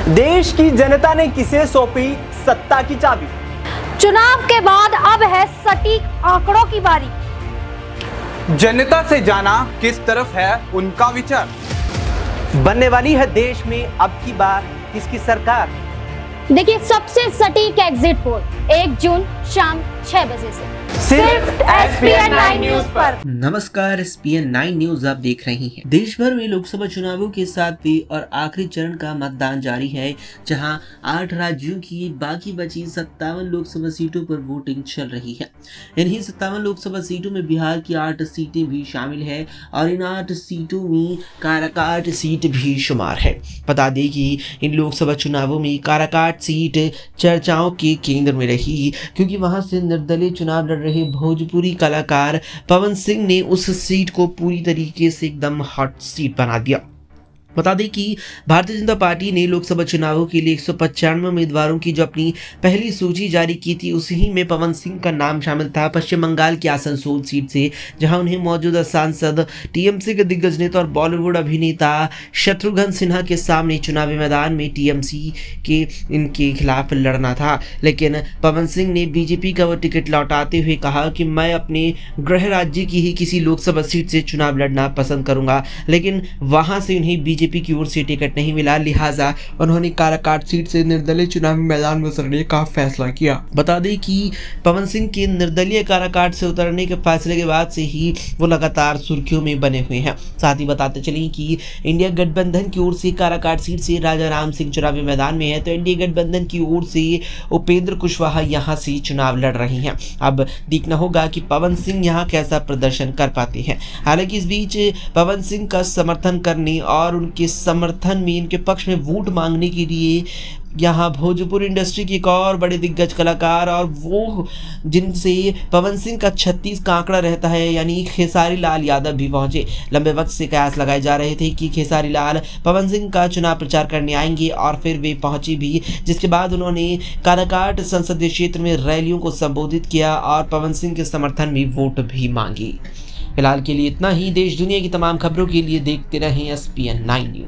देश की जनता ने किसे सौंपी सत्ता की चाबी? चुनाव के बाद अब है सटीक आंकड़ों की बारी। जनता से जाना किस तरफ है उनका विचार। बनने वाली है देश में अब की बार किसकी सरकार? देखिए सबसे सटीक एग्जिट पोल 1 जून शाम 6 बजे से सिर्फ SPN 9 न्यूज पर। नमस्कार, SPN 9 न्यूज आप देख रहे हैं। देश भर में लोकसभा चुनावों के 7वें और आखिरी चरण का मतदान जारी है, जहां 8 राज्यों की बाकी बची 57 लोकसभा सीटों पर वोटिंग चल रही है। इन्हीं 57 लोकसभा सीटों में बिहार की 8 सीटें भी शामिल है और इन 8 सीटों में काराकाट सीट भी शुमार है। बता दें कि इन लोकसभा चुनावों में काराकाट सीट चर्चाओं के केंद्र में रही, क्योंकि वहां से निर्दलीय चुनाव लड़ रहे भोजपुरी कलाकार पवन सिंह ने उस सीट को पूरी तरीके से एकदम हॉट सीट बना दिया। बता दें कि भारतीय जनता पार्टी ने लोकसभा चुनावों के लिए 195 उम्मीदवारों की जो अपनी पहली सूची जारी की थी, उसी में पवन सिंह का नाम शामिल था पश्चिम बंगाल की आसनसोल सीट से, जहां उन्हें मौजूदा सांसद टीएमसी के दिग्गज नेता और बॉलीवुड अभिनेता शत्रुघ्न सिन्हा के सामने चुनावी मैदान में टीएमसी के इनके खिलाफ लड़ना था। लेकिन पवन सिंह ने बीजेपी का वो टिकट लौटाते हुए कहा कि मैं अपने गृह राज्य की ही किसी लोकसभा सीट से चुनाव लड़ना पसंद करूंगा, लेकिन वहां से उन्हें बीजेपी की ओर से टिकट नहीं मिला, लिहाजा उन्होंने काराकाट सीट से निर्दलीय चुनावी मैदान में उतरने का फैसला किया। बता दें कि पवन सिंह के निर्दलीय काराकाट से उतरने के फैसले के बाद से ही वो लगातार सुर्खियों में बने हुए हैं। साथ ही बताते चलें कि इंडिया गठबंधन की ओर से काराकाट सीट से राजा राम सिंह चुनावी मैदान में है, तो इंडिया गठबंधन की ओर से उपेंद्र कुशवाहा यहाँ से चुनाव लड़ रहे हैं। अब देखना होगा कि पवन सिंह यहाँ कैसा प्रदर्शन कर पाते हैं। हालांकि इस बीच पवन सिंह का समर्थन करने और के समर्थन में इनके पक्ष में वोट मांगने के लिए यहाँ भोजपुरी इंडस्ट्री के एक और बड़े दिग्गज कलाकार और वो जिनसे पवन सिंह का 36 का आंकड़ा रहता है, यानी खेसारी लाल यादव भी पहुंचे। लंबे वक्त से कयास लगाए जा रहे थे कि खेसारी लाल पवन सिंह का चुनाव प्रचार करने आएंगे और फिर वे पहुंचे भी, जिसके बाद उन्होंने काराकाट संसदीय क्षेत्र में रैलियों को संबोधित किया और पवन सिंह के समर्थन में वोट भी मांगी। फिलहाल के लिए इतना ही। देश दुनिया की तमाम खबरों के लिए देखते रहें SPN 9 न्यूज।